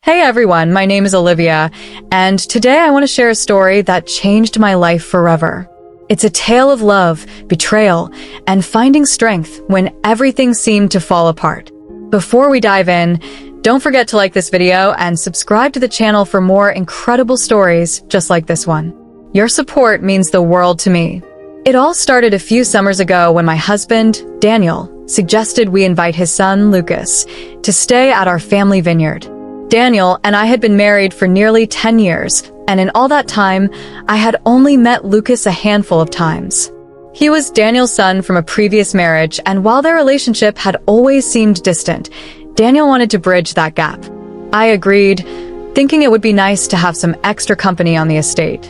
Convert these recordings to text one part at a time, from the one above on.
Hey everyone, my name is Olivia, and today I want to share a story that changed my life forever. It's a tale of love, betrayal, and finding strength when everything seemed to fall apart. Before we dive in, don't forget to like this video and subscribe to the channel for more incredible stories just like this one. Your support means the world to me. It all started a few summers ago when my husband, Daniel, suggested we invite his son, Lucas, to stay at our family vineyard. Daniel and I had been married for nearly 10 years, and in all that time, I had only met Lucas a handful of times. He was Daniel's son from a previous marriage, and while their relationship had always seemed distant, Daniel wanted to bridge that gap. I agreed, thinking it would be nice to have some extra company on the estate.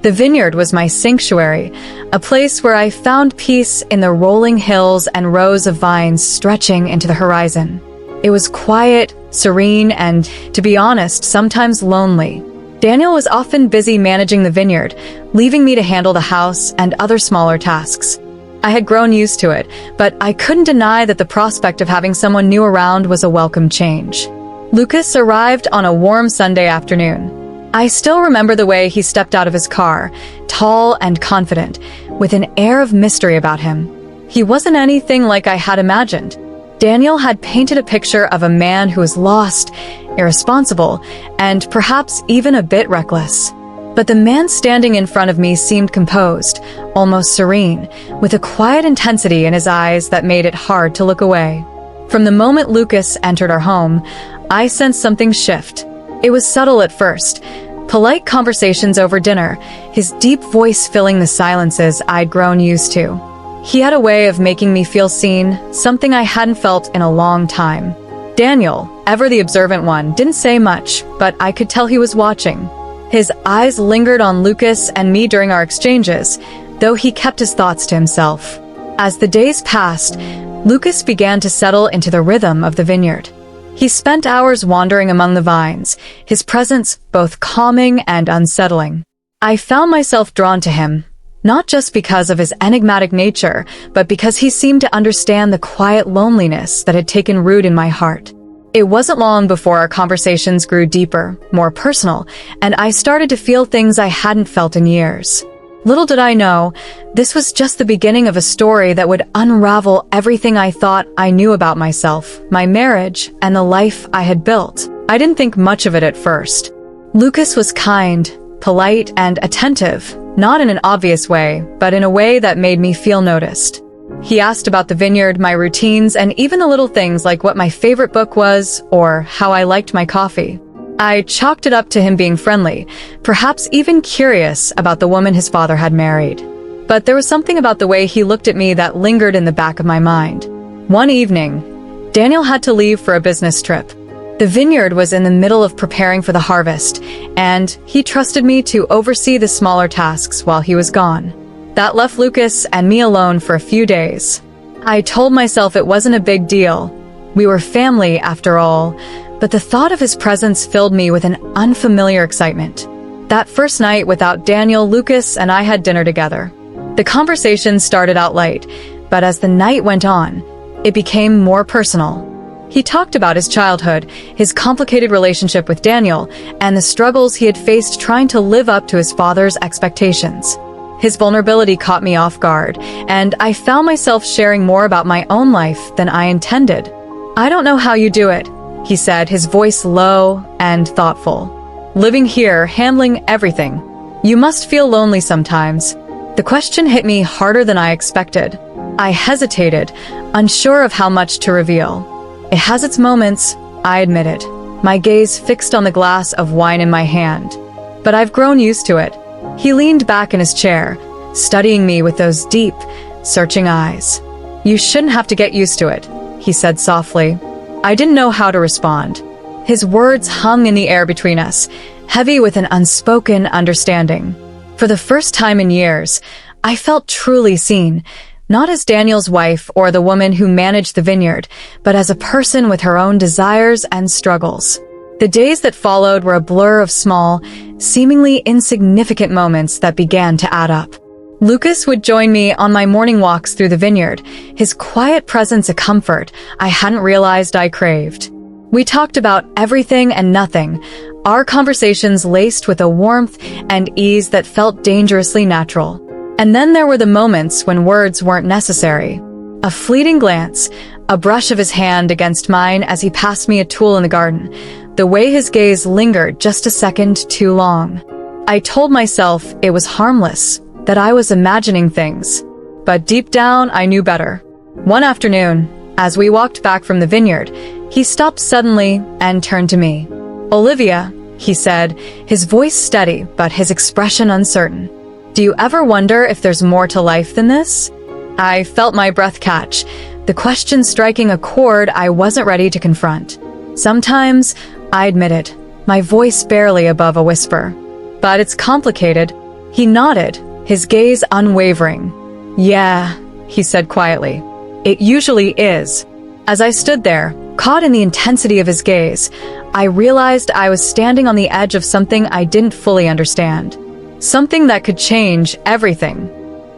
The vineyard was my sanctuary, a place where I found peace in the rolling hills and rows of vines stretching into the horizon. It was quiet, serene, and, to be honest, sometimes lonely. Daniel was often busy managing the vineyard, leaving me to handle the house and other smaller tasks. I had grown used to it, but I couldn't deny that the prospect of having someone new around was a welcome change. Lucas arrived on a warm Sunday afternoon. I still remember the way he stepped out of his car, tall and confident, with an air of mystery about him. He wasn't anything like I had imagined. Daniel had painted a picture of a man who was lost, irresponsible, and perhaps even a bit reckless. But the man standing in front of me seemed composed, almost serene, with a quiet intensity in his eyes that made it hard to look away. From the moment Lucas entered our home, I sensed something shift. It was subtle at first. Polite conversations over dinner, his deep voice filling the silences I'd grown used to. He had a way of making me feel seen, something I hadn't felt in a long time. Daniel, ever the observant one, didn't say much, but I could tell he was watching. His eyes lingered on Lucas and me during our exchanges, though he kept his thoughts to himself. As the days passed, Lucas began to settle into the rhythm of the vineyard. He spent hours wandering among the vines, his presence both calming and unsettling. I found myself drawn to him, not just because of his enigmatic nature, but because he seemed to understand the quiet loneliness that had taken root in my heart. It wasn't long before our conversations grew deeper, more personal, and I started to feel things I hadn't felt in years. Little did I know, this was just the beginning of a story that would unravel everything I thought I knew about myself, my marriage, and the life I had built. I didn't think much of it at first. Lucas was kind, polite, and attentive, not in an obvious way, but in a way that made me feel noticed. He asked about the vineyard, my routines, and even the little things like what my favorite book was or how I liked my coffee. I chalked it up to him being friendly, perhaps even curious about the woman his father had married. But there was something about the way he looked at me that lingered in the back of my mind. One evening, Daniel had to leave for a business trip. The vineyard was in the middle of preparing for the harvest, and he trusted me to oversee the smaller tasks while he was gone. That left Lucas and me alone for a few days. I told myself it wasn't a big deal. We were family, after all, but the thought of his presence filled me with an unfamiliar excitement. That first night without Daniel, Lucas and I had dinner together. The conversation started out light, but as the night went on, it became more personal. He talked about his childhood, his complicated relationship with Daniel, and the struggles he had faced trying to live up to his father's expectations. His vulnerability caught me off guard, and I found myself sharing more about my own life than I intended. "I don't know how you do it," he said, his voice low and thoughtful. "Living here, handling everything. You must feel lonely sometimes." The question hit me harder than I expected. I hesitated, unsure of how much to reveal. It has its moments, I admitted, my gaze fixed on the glass of wine in my hand. But I've grown used to it. He leaned back in his chair, studying me with those deep, searching eyes. "You shouldn't have to get used to it," he said softly. I didn't know how to respond. His words hung in the air between us, heavy with an unspoken understanding. For the first time in years, I felt truly seen, not as Daniel's wife or the woman who managed the vineyard, but as a person with her own desires and struggles. The days that followed were a blur of small, seemingly insignificant moments that began to add up. Lucas would join me on my morning walks through the vineyard, his quiet presence a comfort I hadn't realized I craved. We talked about everything and nothing, our conversations laced with a warmth and ease that felt dangerously natural. And then there were the moments when words weren't necessary. A fleeting glance, a brush of his hand against mine as he passed me a tool in the garden, the way his gaze lingered just a second too long. I told myself it was harmless, that I was imagining things. But deep down, I knew better. One afternoon, as we walked back from the vineyard, he stopped suddenly and turned to me. "Olivia," he said, his voice steady but his expression uncertain. "Do you ever wonder if there's more to life than this?" I felt my breath catch, the question striking a chord I wasn't ready to confront. Sometimes, I admitted, my voice barely above a whisper. "But it's complicated." He nodded, his gaze unwavering. "Yeah," he said quietly. "It usually is." As I stood there, caught in the intensity of his gaze, I realized I was standing on the edge of something I didn't fully understand. Something that could change everything.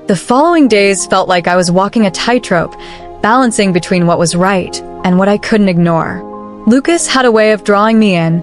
The following days felt like I was walking a tightrope, balancing between what was right and what I couldn't ignore. Lucas had a way of drawing me in,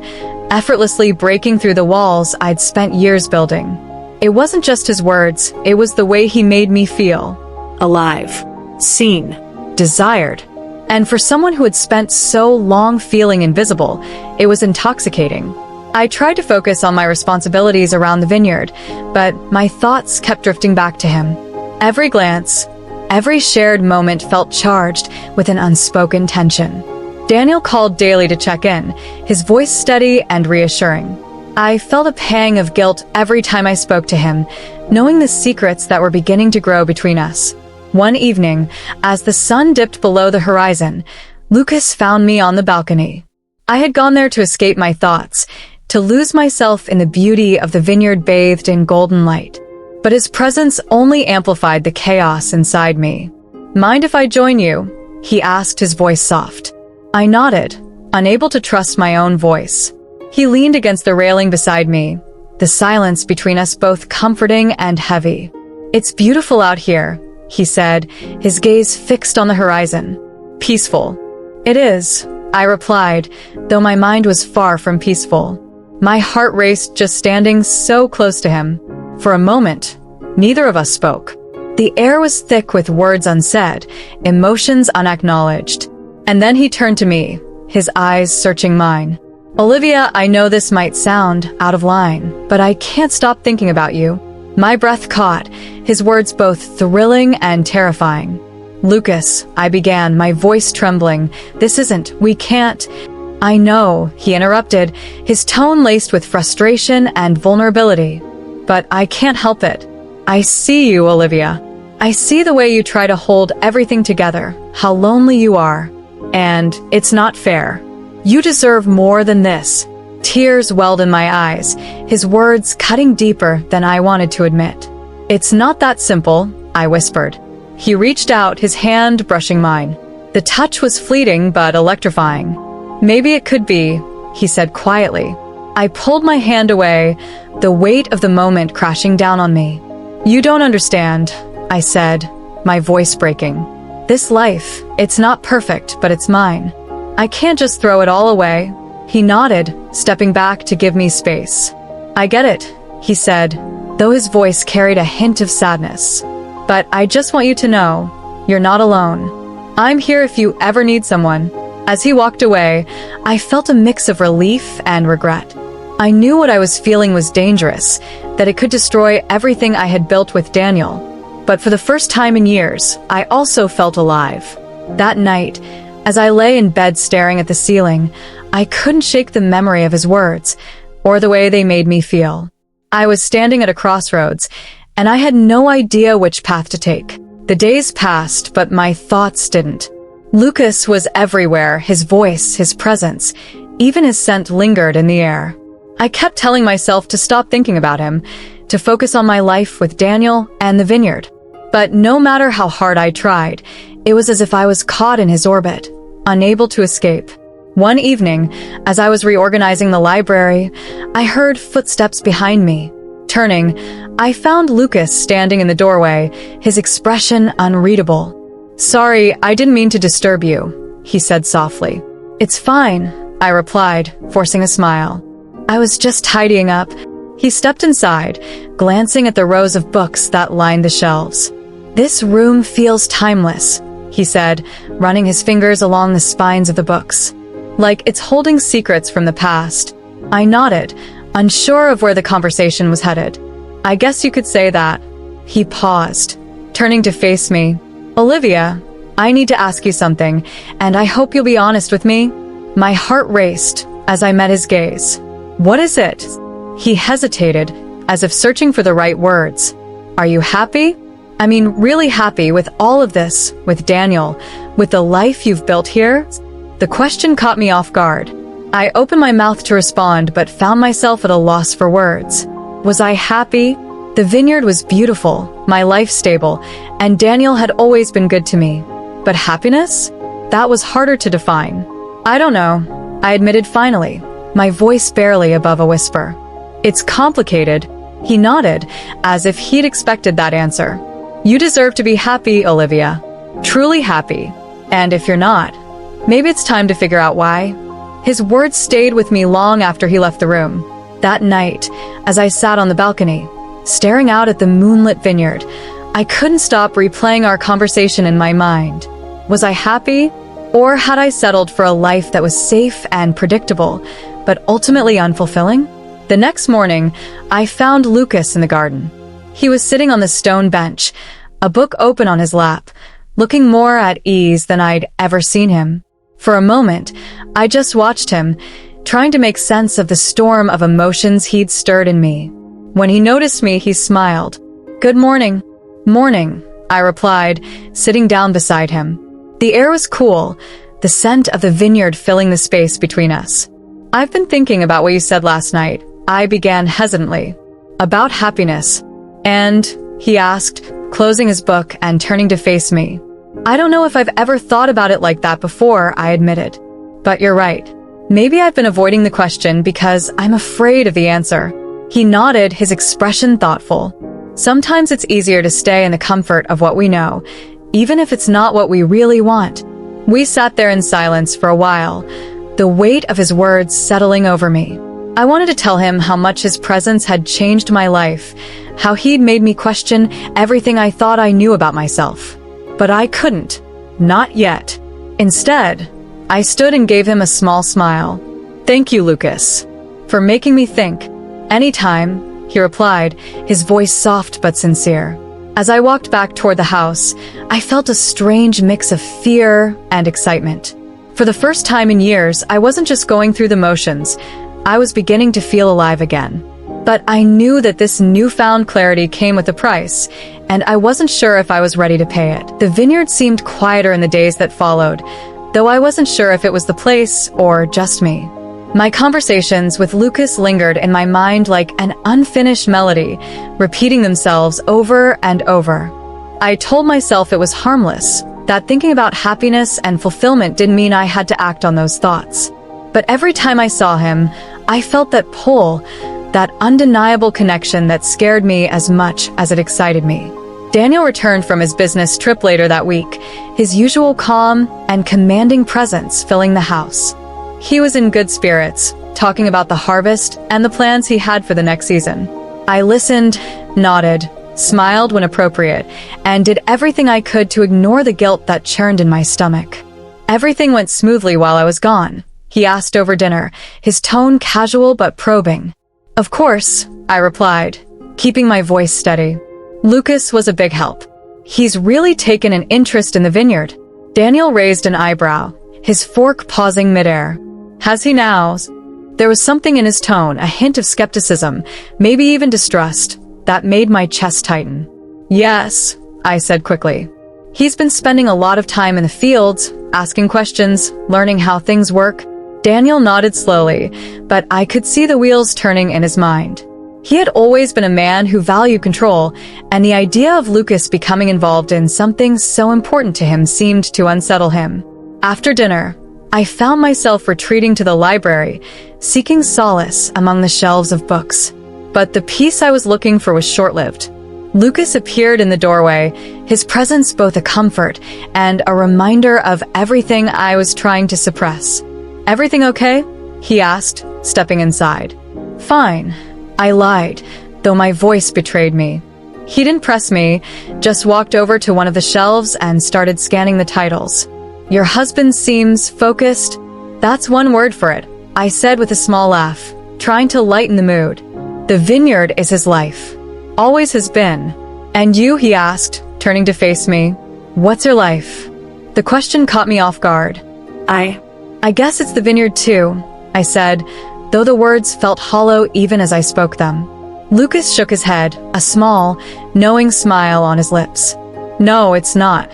effortlessly breaking through the walls I'd spent years building. It wasn't just his words, it was the way he made me feel. Alive, seen, desired. And for someone who had spent so long feeling invisible, it was intoxicating. I tried to focus on my responsibilities around the vineyard, but my thoughts kept drifting back to him. Every glance, every shared moment felt charged with an unspoken tension. Daniel called daily to check in, his voice steady and reassuring. I felt a pang of guilt every time I spoke to him, knowing the secrets that were beginning to grow between us. One evening, as the sun dipped below the horizon, Lucas found me on the balcony. I had gone there to escape my thoughts, to lose myself in the beauty of the vineyard bathed in golden light. But his presence only amplified the chaos inside me. "Mind if I join you?" he asked, his voice soft. I nodded, unable to trust my own voice. He leaned against the railing beside me, the silence between us both comforting and heavy. "It's beautiful out here," he said, his gaze fixed on the horizon. "Peaceful." "It is," I replied, though my mind was far from peaceful. My heart raced just standing so close to him. For a moment, neither of us spoke. The air was thick with words unsaid, emotions unacknowledged. And then he turned to me, his eyes searching mine. "Olivia, I know this might sound out of line, but I can't stop thinking about you." My breath caught, his words both thrilling and terrifying. "Lucas," I began, my voice trembling, we can't." "I know," he interrupted, his tone laced with frustration and vulnerability. "But I can't help it. I see you, Olivia. I see the way you try to hold everything together, how lonely you are. And it's not fair. You deserve more than this." Tears welled in my eyes, his words cutting deeper than I wanted to admit. "It's not that simple," I whispered. He reached out, his hand brushing mine. The touch was fleeting but electrifying. "Maybe it could be," he said quietly. I pulled my hand away, the weight of the moment crashing down on me. "You don't understand," I said, my voice breaking. "This life, it's not perfect, but it's mine. I can't just throw it all away." He nodded, stepping back to give me space. "I get it," he said, though his voice carried a hint of sadness. "But I just want you to know, you're not alone. I'm here if you ever need someone." As he walked away, I felt a mix of relief and regret. I knew what I was feeling was dangerous, that it could destroy everything I had built with Daniel. But for the first time in years, I also felt alive. That night, as I lay in bed staring at the ceiling, I couldn't shake the memory of his words, or the way they made me feel. I was standing at a crossroads, and I had no idea which path to take. The days passed, but my thoughts didn't. Lucas was everywhere, his voice, his presence, even his scent lingered in the air. I kept telling myself to stop thinking about him, to focus on my life with Daniel and the vineyard. But no matter how hard I tried, it was as if I was caught in his orbit, unable to escape. One evening, as I was reorganizing the library, I heard footsteps behind me. Turning, I found Lucas standing in the doorway, his expression unreadable. "Sorry, I didn't mean to disturb you," he said softly. "It's fine," I replied, forcing a smile. I was just tidying up. He stepped inside, glancing at the rows of books that lined the shelves. This room feels timeless, he said, running his fingers along the spines of the books. Like it's holding secrets from the past. I nodded, unsure of where the conversation was headed. I guess you could say that. He paused, turning to face me. Olivia, I need to ask you something, and I hope you'll be honest with me. My heart raced as I met his gaze. What is it? He hesitated, as if searching for the right words. Are you happy? I mean, really happy with all of this, with Daniel, with the life you've built here? The question caught me off guard. I opened my mouth to respond, but found myself at a loss for words. Was I happy? The vineyard was beautiful, my life stable, and Daniel had always been good to me. But happiness? That was harder to define. I don't know, I admitted finally, my voice barely above a whisper. It's complicated. He nodded, as if he'd expected that answer. You deserve to be happy, Olivia. Truly happy. And if you're not, maybe it's time to figure out why. His words stayed with me long after he left the room. That night, as I sat on the balcony, staring out at the moonlit vineyard, I couldn't stop replaying our conversation in my mind. Was I happy? Or had I settled for a life that was safe and predictable, but ultimately unfulfilling? The next morning, I found Lucas in the garden. He was sitting on the stone bench, a book open on his lap, looking more at ease than I'd ever seen him. For a moment, I just watched him, trying to make sense of the storm of emotions he'd stirred in me. When he noticed me, he smiled. Good morning. Morning, I replied, sitting down beside him. The air was cool, the scent of the vineyard filling the space between us. I've been thinking about what you said last night, I began hesitantly. About happiness. And, he asked, closing his book and turning to face me. I don't know if I've ever thought about it like that before, I admitted. But you're right. Maybe I've been avoiding the question because I'm afraid of the answer. He nodded, his expression thoughtful. Sometimes it's easier to stay in the comfort of what we know, even if it's not what we really want. We sat there in silence for a while, the weight of his words settling over me. I wanted to tell him how much his presence had changed my life, how he'd made me question everything I thought I knew about myself. But I couldn't. Not yet. Instead, I stood and gave him a small smile. Thank you, Lucas, for making me think. Anytime, he replied, his voice soft but sincere. As I walked back toward the house, I felt a strange mix of fear and excitement. For the first time in years, I wasn't just going through the motions. I was beginning to feel alive again. But I knew that this newfound clarity came with a price, and I wasn't sure if I was ready to pay it. The vineyard seemed quieter in the days that followed, though I wasn't sure if it was the place or just me. My conversations with Lucas lingered in my mind like an unfinished melody, repeating themselves over and over. I told myself it was harmless, that thinking about happiness and fulfillment didn't mean I had to act on those thoughts. But every time I saw him, I felt that pull, that undeniable connection that scared me as much as it excited me. Daniel returned from his business trip later that week, his usual calm and commanding presence filling the house. He was in good spirits, talking about the harvest and the plans he had for the next season. I listened, nodded, smiled when appropriate, and did everything I could to ignore the guilt that churned in my stomach. Everything went smoothly while I was gone, he asked over dinner, his tone casual but probing. Of course, I replied, keeping my voice steady. Lucas was a big help. He's really taken an interest in the vineyard. Daniel raised an eyebrow, his fork pausing midair. Has he now? There was something in his tone, a hint of skepticism, maybe even distrust, that made my chest tighten. Yes, I said quickly. He's been spending a lot of time in the fields, asking questions, learning how things work. Daniel nodded slowly, but I could see the wheels turning in his mind. He had always been a man who valued control, and the idea of Lucas becoming involved in something so important to him seemed to unsettle him. After dinner, I found myself retreating to the library, seeking solace among the shelves of books. But the peace I was looking for was short-lived. Lucas appeared in the doorway, his presence both a comfort and a reminder of everything I was trying to suppress. Everything okay? he asked, stepping inside. Fine. I lied, though my voice betrayed me. He didn't press me, just walked over to one of the shelves and started scanning the titles. Your husband seems focused. That's one word for it, I said with a small laugh, trying to lighten the mood. The vineyard is his life. Always has been. And you, he asked, turning to face me. What's your life? The question caught me off guard. I guess it's the vineyard too, I said, though the words felt hollow even as I spoke them. Lucas shook his head, a small, knowing smile on his lips. No, it's not.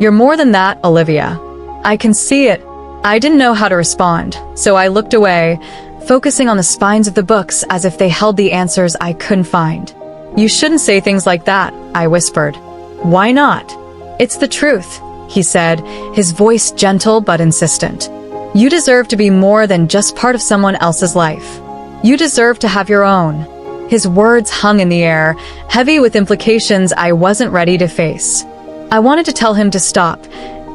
You're more than that, Olivia. I can see it. I didn't know how to respond, so I looked away, focusing on the spines of the books as if they held the answers I couldn't find. You shouldn't say things like that, I whispered. Why not? It's the truth, he said, his voice gentle but insistent. You deserve to be more than just part of someone else's life. You deserve to have your own. His words hung in the air, heavy with implications I wasn't ready to face. I wanted to tell him to stop,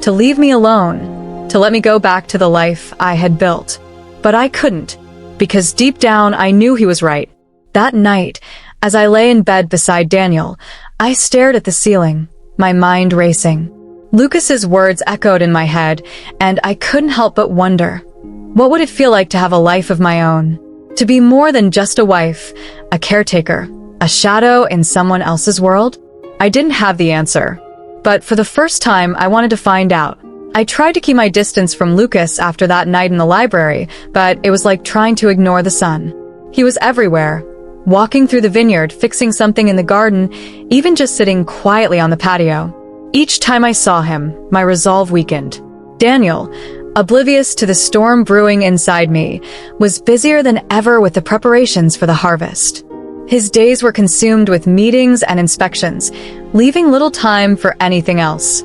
to leave me alone, to let me go back to the life I had built. But I couldn't, because deep down I knew he was right. That night, as I lay in bed beside Daniel, I stared at the ceiling, my mind racing. Lucas's words echoed in my head, and I couldn't help but wonder, what would it feel like to have a life of my own? To be more than just a wife, a caretaker, a shadow in someone else's world? I didn't have the answer, but for the first time I wanted to find out. I tried to keep my distance from Lucas after that night in the library, but it was like trying to ignore the sun. He was everywhere, walking through the vineyard, fixing something in the garden, even just sitting quietly on the patio. Each time I saw him, my resolve weakened. Daniel, oblivious to the storm brewing inside me, was busier than ever with the preparations for the harvest. His days were consumed with meetings and inspections, leaving little time for anything else.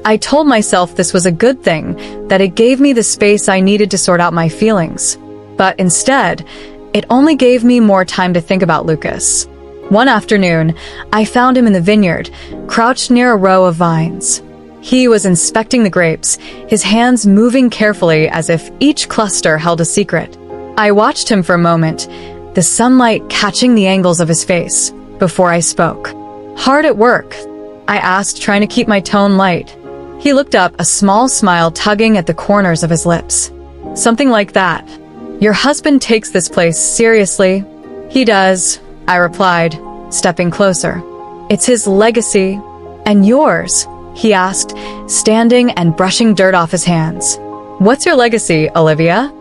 I told myself this was a good thing, that it gave me the space I needed to sort out my feelings. But instead, it only gave me more time to think about Lucas. One afternoon, I found him in the vineyard, crouched near a row of vines. He was inspecting the grapes, his hands moving carefully as if each cluster held a secret. I watched him for a moment, the sunlight catching the angles of his face, before I spoke. Hard at work? I asked, trying to keep my tone light. He looked up, a small smile tugging at the corners of his lips. Something like that. Your husband takes this place seriously. He does, I replied, stepping closer. It's his legacy. And yours? He asked, standing and brushing dirt off his hands. What's your legacy, Olivia?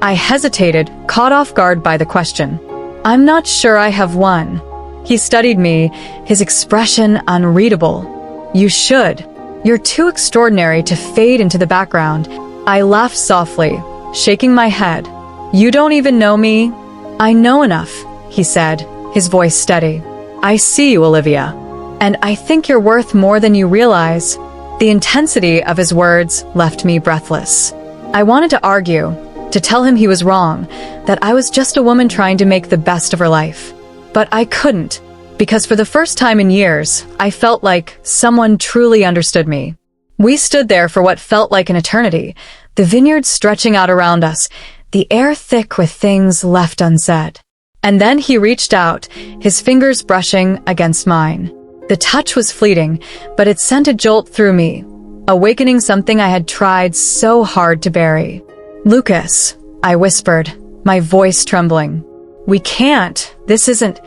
I hesitated, caught off guard by the question. I'm not sure I have one. He studied me, his expression unreadable. You should. You're too extraordinary to fade into the background. I laughed softly, shaking my head. You don't even know me? I know enough, he said, his voice steady. I see you, Olivia. And I think you're worth more than you realize. The intensity of his words left me breathless. I wanted to argue, to tell him he was wrong, that I was just a woman trying to make the best of her life. But I couldn't, because for the first time in years, I felt like someone truly understood me. We stood there for what felt like an eternity, the vineyard stretching out around us, the air thick with things left unsaid. And then he reached out, his fingers brushing against mine. The touch was fleeting, but it sent a jolt through me, awakening something I had tried so hard to bury. Lucas, I whispered, my voice trembling. We can't. This isn't...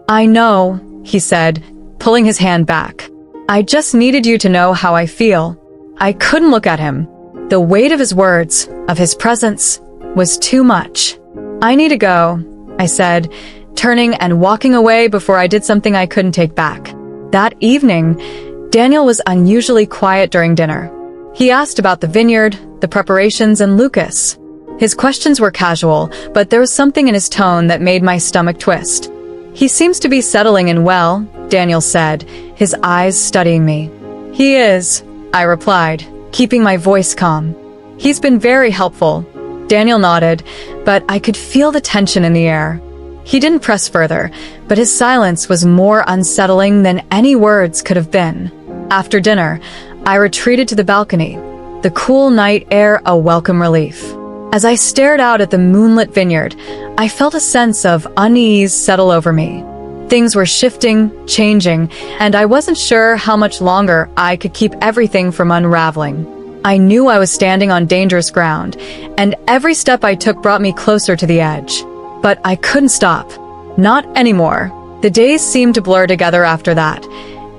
I know, he said, pulling his hand back. I just needed you to know how I feel. I couldn't look at him. The weight of his words, of his presence, was too much. I need to go, I said, turning and walking away before I did something I couldn't take back. That evening, Daniel was unusually quiet during dinner. He asked about the vineyard, the preparations, and Lucas. His questions were casual, but there was something in his tone that made my stomach twist. He seems to be settling in well, Daniel said, his eyes studying me. He is, I replied, keeping my voice calm. He's been very helpful. Daniel nodded, but I could feel the tension in the air. He didn't press further, but his silence was more unsettling than any words could have been. After dinner, I retreated to the balcony, the cool night air a welcome relief. As I stared out at the moonlit vineyard, I felt a sense of unease settle over me. Things were shifting, changing, and I wasn't sure how much longer I could keep everything from unraveling. I knew I was standing on dangerous ground, and every step I took brought me closer to the edge. But I couldn't stop. Not anymore. The days seemed to blur together after that,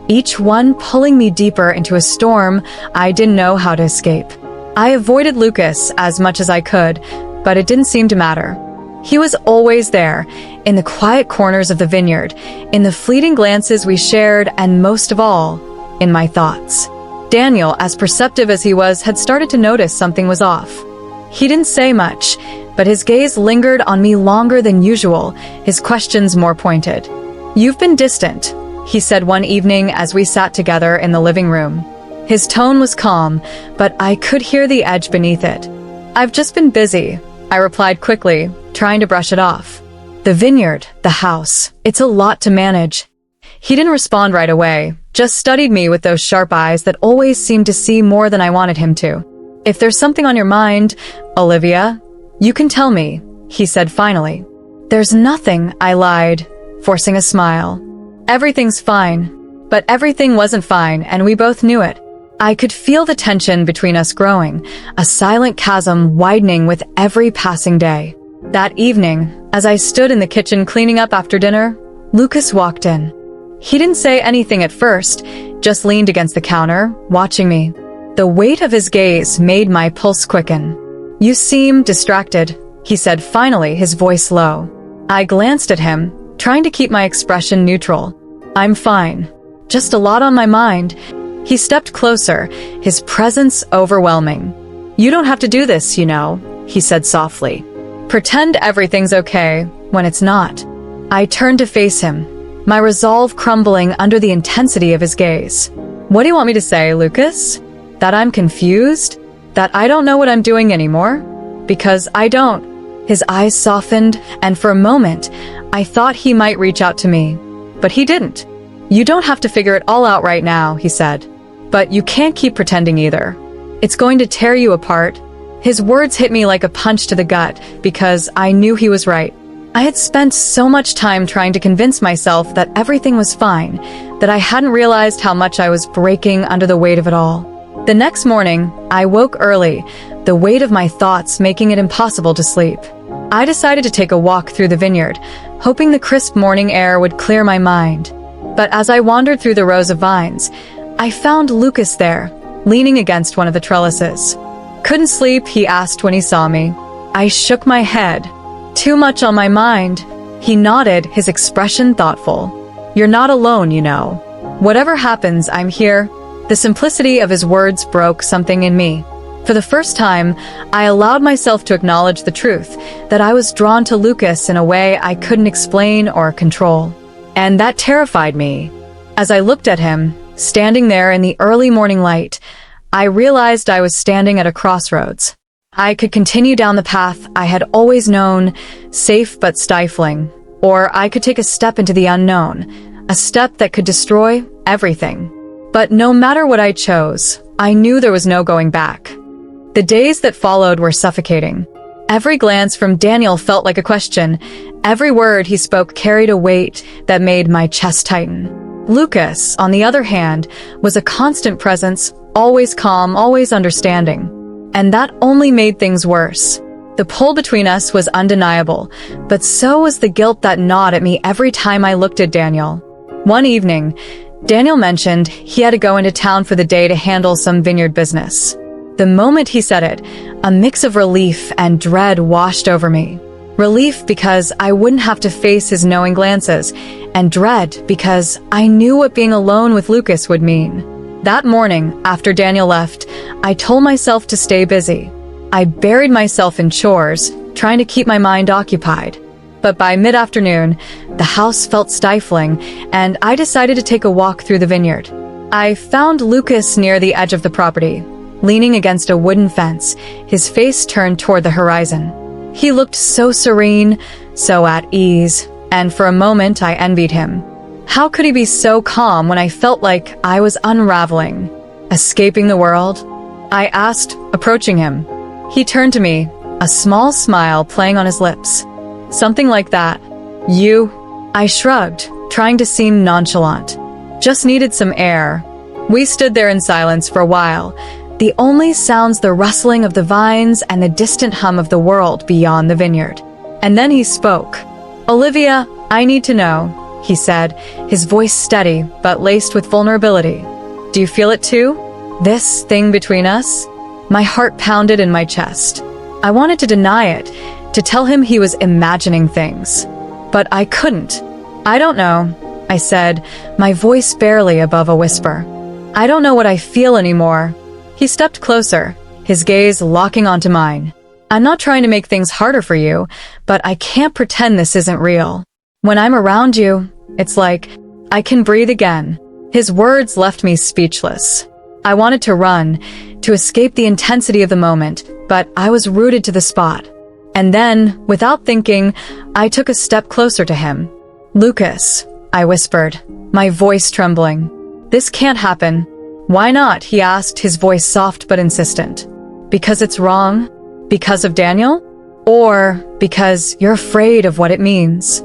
each one pulling me deeper into a storm I didn't know how to escape. I avoided Lucas as much as I could, but it didn't seem to matter. He was always there, in the quiet corners of the vineyard, in the fleeting glances we shared, and most of all, in my thoughts. Daniel, as perceptive as he was, had started to notice something was off. He didn't say much, but his gaze lingered on me longer than usual, his questions more pointed. "You've been distant," he said one evening as we sat together in the living room. His tone was calm, but I could hear the edge beneath it. "I've just been busy," I replied quickly, trying to brush it off. "The vineyard, the house, it's a lot to manage." He didn't respond right away, just studied me with those sharp eyes that always seemed to see more than I wanted him to. "If there's something on your mind, Olivia, you can tell me," he said finally. "There's nothing," I lied, forcing a smile. "Everything's fine." But everything wasn't fine, and we both knew it. I could feel the tension between us growing, a silent chasm widening with every passing day. That evening, as I stood in the kitchen cleaning up after dinner, Lucas walked in. He didn't say anything at first, just leaned against the counter, watching me. The weight of his gaze made my pulse quicken. "You seem distracted," he said finally, his voice low. I glanced at him, trying to keep my expression neutral. "I'm fine. Just a lot on my mind." He stepped closer, his presence overwhelming. "You don't have to do this, you know," he said softly. "Pretend everything's okay when it's not." I turned to face him, my resolve crumbling under the intensity of his gaze. "What do you want me to say, Lucas? That I'm confused? That I don't know what I'm doing anymore? Because I don't." His eyes softened, and for a moment, I thought he might reach out to me. But he didn't. "You don't have to figure it all out right now," he said. "But you can't keep pretending either. It's going to tear you apart." His words hit me like a punch to the gut, because I knew he was right. I had spent so much time trying to convince myself that everything was fine, that I hadn't realized how much I was breaking under the weight of it all. The next morning, I woke early, the weight of my thoughts making it impossible to sleep. I decided to take a walk through the vineyard, hoping the crisp morning air would clear my mind. But as I wandered through the rows of vines, I found Lucas there, leaning against one of the trellises. "Couldn't sleep?" he asked when he saw me. I shook my head. "Too much on my mind." He nodded, his expression thoughtful. "You're not alone, you know. Whatever happens, I'm here." The simplicity of his words broke something in me. For the first time, I allowed myself to acknowledge the truth, that I was drawn to Lucas in a way I couldn't explain or control. And that terrified me. As I looked at him, standing there in the early morning light, I realized I was standing at a crossroads. I could continue down the path I had always known, safe but stifling, or I could take a step into the unknown, a step that could destroy everything. But no matter what I chose, I knew there was no going back. The days that followed were suffocating. Every glance from Daniel felt like a question. Every word he spoke carried a weight that made my chest tighten. Lucas, on the other hand, was a constant presence, always calm, always understanding. And that only made things worse. The pull between us was undeniable, but so was the guilt that gnawed at me every time I looked at Daniel. One evening, Daniel mentioned he had to go into town for the day to handle some vineyard business. The moment he said it, a mix of relief and dread washed over me. Relief because I wouldn't have to face his knowing glances, and dread because I knew what being alone with Lucas would mean. That morning, after Daniel left, I told myself to stay busy. I buried myself in chores, trying to keep my mind occupied. But by mid-afternoon, the house felt stifling, and I decided to take a walk through the vineyard. I found Lucas near the edge of the property, leaning against a wooden fence, his face turned toward the horizon. He looked so serene, so at ease, and for a moment I envied him. How could he be so calm when I felt like I was unraveling, escaping the world? I asked, approaching him. He turned to me, a small smile playing on his lips. Something like that. You? I shrugged, trying to seem nonchalant. Just needed some air. We stood there in silence for a while, the only sounds the rustling of the vines and the distant hum of the world beyond the vineyard. And then he spoke. "Olivia, I need to know," he said, his voice steady but laced with vulnerability. "Do you feel it too? This thing between us?" My heart pounded in my chest. I wanted to deny it, to tell him he was imagining things. But I couldn't. "I don't know," I said, my voice barely above a whisper. "I don't know what I feel anymore." He stepped closer, his gaze locking onto mine. "I'm not trying to make things harder for you, but I can't pretend this isn't real. When I'm around you, it's like I can breathe again." His words left me speechless. I wanted to run, to escape the intensity of the moment, but I was rooted to the spot. And then, without thinking, I took a step closer to him. "Lucas," I whispered, my voice trembling. "This can't happen." "Why not?" he asked, his voice soft but insistent. "Because it's wrong? Because of Daniel? Or because you're afraid of what it means?"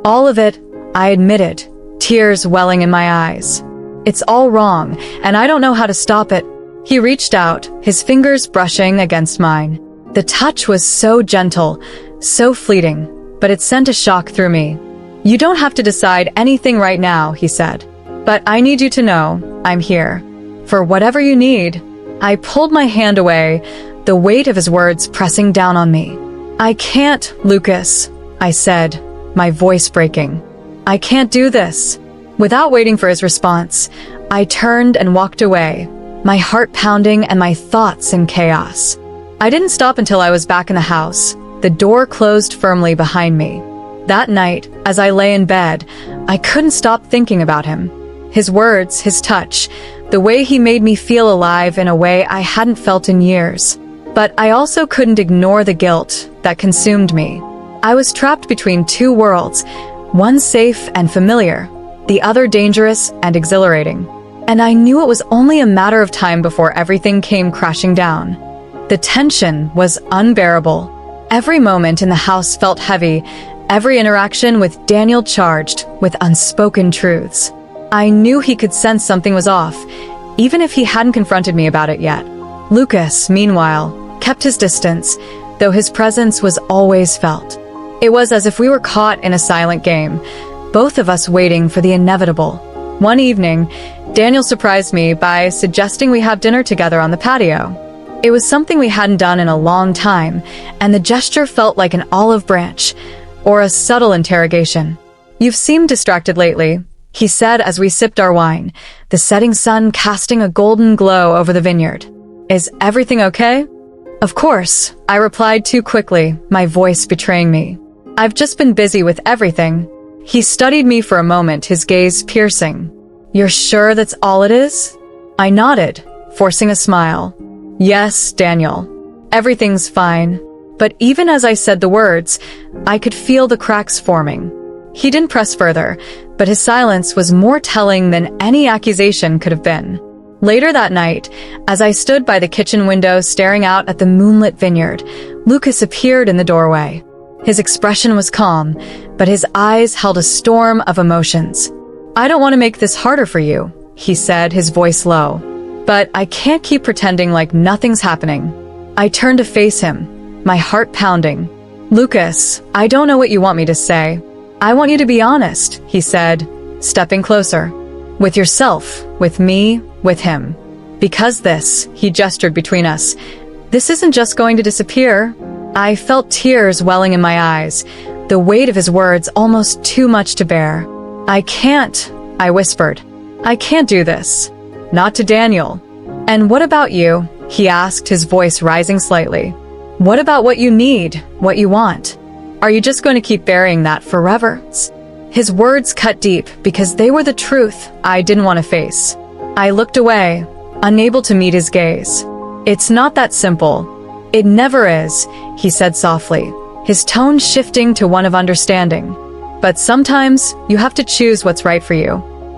"All of it," I admitted, tears welling in my eyes. "It's all wrong, and I don't know how to stop it." He reached out, his fingers brushing against mine. The touch was so gentle, so fleeting, but it sent a shock through me. "You don't have to decide anything right now," he said. "But I need you to know I'm here. For whatever you need." I pulled my hand away, the weight of his words pressing down on me. "I can't, Lucas," I said, my voice breaking. "I can't do this." Without waiting for his response, I turned and walked away, my heart pounding and my thoughts in chaos. I didn't stop until I was back in the house, the door closed firmly behind me. That night, as I lay in bed, I couldn't stop thinking about him. His words, his touch, the way he made me feel alive in a way I hadn't felt in years. But I also couldn't ignore the guilt that consumed me. I was trapped between two worlds, one safe and familiar, the other dangerous and exhilarating. And I knew it was only a matter of time before everything came crashing down. The tension was unbearable. Every moment in the house felt heavy, every interaction with Daniel charged with unspoken truths. I knew he could sense something was off, even if he hadn't confronted me about it yet. Lucas, meanwhile, kept his distance, though his presence was always felt. It was as if we were caught in a silent game, both of us waiting for the inevitable. One evening, Daniel surprised me by suggesting we have dinner together on the patio. It was something we hadn't done in a long time, and the gesture felt like an olive branch, or a subtle interrogation. "You've seemed distracted lately," he said as we sipped our wine, the setting sun casting a golden glow over the vineyard. "Is everything okay?" "Of course," I replied too quickly, my voice betraying me. "I've just been busy with everything." He studied me for a moment, his gaze piercing. "You're sure that's all it is?" I nodded, forcing a smile. "Yes, Daniel. Everything's fine." But even as I said the words, I could feel the cracks forming. He didn't press further, but his silence was more telling than any accusation could have been. Later that night, as I stood by the kitchen window staring out at the moonlit vineyard, Lucas appeared in the doorway. His expression was calm, but his eyes held a storm of emotions. "I don't want to make this harder for you," he said, his voice low. "But I can't keep pretending like nothing's happening." I turned to face him, my heart pounding. "Lucas, I don't know what you want me to say. I want you to be honest," he said, stepping closer. "With yourself, with me, with him. Because this," he gestured between us, "this isn't just going to disappear." I felt tears welling in my eyes, the weight of his words almost too much to bear. "I can't," I whispered. "I can't do this. Not to Daniel." "And what about you?" he asked, his voice rising slightly. "What about what you need, what you want? Are you just going to keep burying that forever?" His words cut deep because they were the truth I didn't want to face. I looked away, unable to meet his gaze. "It's not that simple. It never is," he said softly, his tone shifting to one of understanding. "But sometimes you have to choose what's right for you,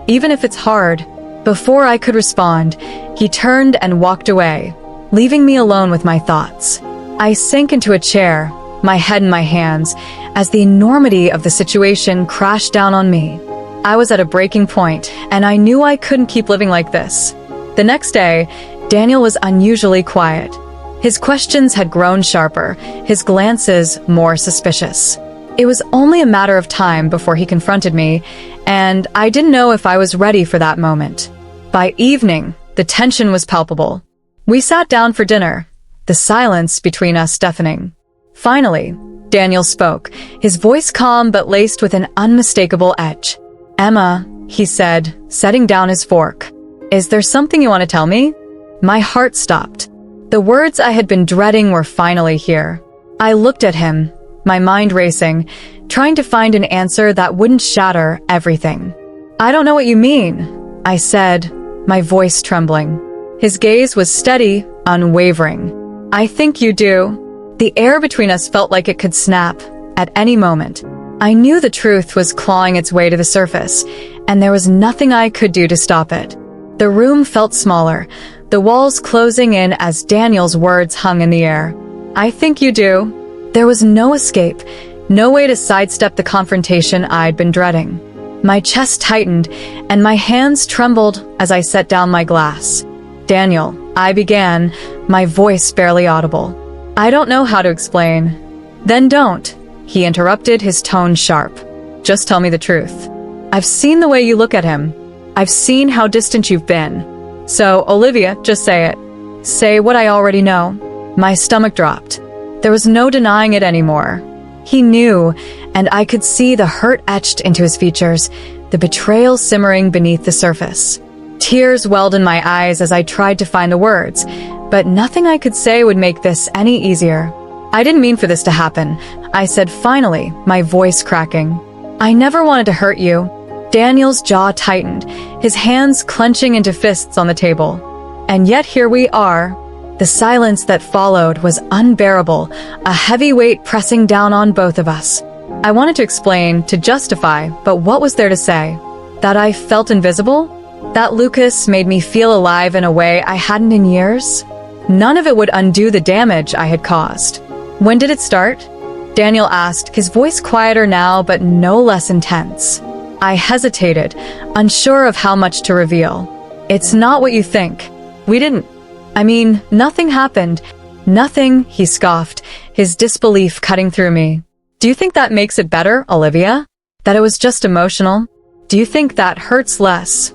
even if it's hard." Before I could respond, he turned and walked away, leaving me alone with my thoughts. I sank into a chair, my head in my hands, as the enormity of the situation crashed down on me. I was at a breaking point, and I knew I couldn't keep living like this. The next day, Daniel was unusually quiet. His questions had grown sharper, his glances more suspicious. It was only a matter of time before he confronted me, and I didn't know if I was ready for that moment. By evening, the tension was palpable. We sat down for dinner, the silence between us deafening. Finally, Daniel spoke, his voice calm but laced with an unmistakable edge. "Emma," he said, setting down his fork. "Is there something you want to tell me?" My heart stopped. The words I had been dreading were finally here. I looked at him, my mind racing, trying to find an answer that wouldn't shatter everything. "I don't know what you mean," I said, my voice trembling. His gaze was steady, unwavering. "I think you do." The air between us felt like it could snap at any moment. I knew the truth was clawing its way to the surface, and there was nothing I could do to stop it. The room felt smaller, the walls closing in as Daniel's words hung in the air. "I think you do." There was no escape, no way to sidestep the confrontation I'd been dreading. My chest tightened, and my hands trembled as I set down my glass. "Daniel," I began, my voice barely audible. "I don't know how to explain." "Then don't," he interrupted, his tone sharp. "Just tell me the truth. I've seen the way you look at him. I've seen how distant you've been. So, Olivia, just say it. Say what I already know." My stomach dropped. There was no denying it anymore. He knew, and I could see the hurt etched into his features, the betrayal simmering beneath the surface. Tears welled in my eyes as I tried to find the words, but nothing I could say would make this any easier. "I didn't mean for this to happen," I said finally, my voice cracking. "I never wanted to hurt you." Daniel's jaw tightened, his hands clenching into fists on the table. And yet here we are. The silence that followed was unbearable, a heavy weight pressing down on both of us. I wanted to explain, to justify, but what was there to say? That I felt invisible? That Lucas made me feel alive in a way I hadn't in years? None of it would undo the damage I had caused. "When did it start?" Daniel asked, his voice quieter now but no less intense. I hesitated, unsure of how much to reveal. "It's not what you think. We didn't. Nothing happened." "Nothing," he scoffed, his disbelief cutting through me. "Do you think that makes it better, Olivia? That it was just emotional? Do you think that hurts less?"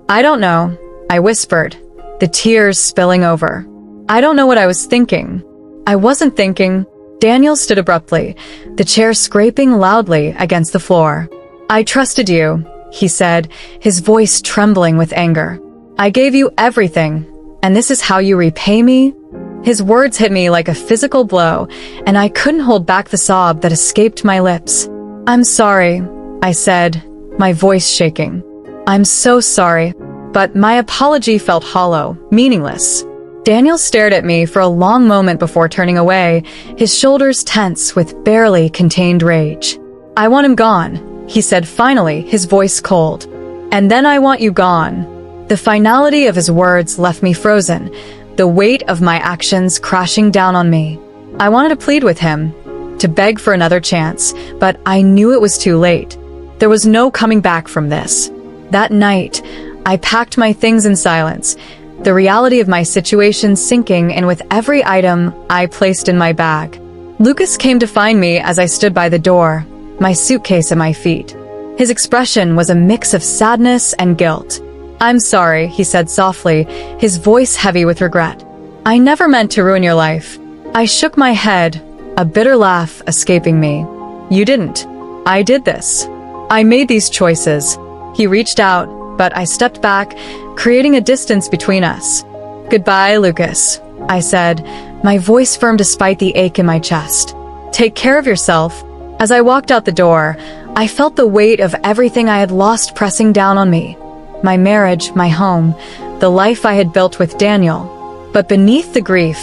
"I don't know," I whispered, the tears spilling over. "I don't know what I was thinking." "I wasn't thinking." Daniel stood abruptly, the chair scraping loudly against the floor. "I trusted you," he said, his voice trembling with anger. "I gave you everything, and this is how you repay me?" His words hit me like a physical blow, and I couldn't hold back the sob that escaped my lips. "I'm sorry," I said, my voice shaking. "I'm so sorry." But my apology felt hollow, meaningless. Daniel stared at me for a long moment before turning away, his shoulders tense with barely contained rage. "I want him gone," he said finally, his voice cold. "And then I want you gone." The finality of his words left me frozen, the weight of my actions crashing down on me. I wanted to plead with him, to beg for another chance, but I knew it was too late. There was no coming back from this. That night, I packed my things in silence, the reality of my situation sinking in with every item I placed in my bag. Lucas came to find me as I stood by the door, my suitcase at my feet. His expression was a mix of sadness and guilt. "I'm sorry," he said softly, his voice heavy with regret. "I never meant to ruin your life." I shook my head, a bitter laugh escaping me. "You didn't. I did this. I made these choices." He reached out, but I stepped back, creating a distance between us. "Goodbye, Lucas," I said, my voice firm despite the ache in my chest. "Take care of yourself." As I walked out the door, I felt the weight of everything I had lost pressing down on me. My marriage, my home, the life I had built with Daniel. But beneath the grief,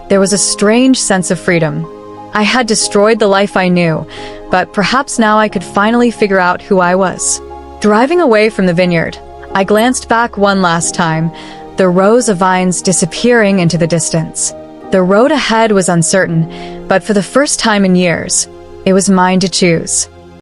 there was a strange sense of freedom. I had destroyed the life I knew, but perhaps now I could finally figure out who I was. Driving away from the vineyard, I glanced back one last time, the rows of vines disappearing into the distance. The road ahead was uncertain, but for the first time in years, it was mine to choose.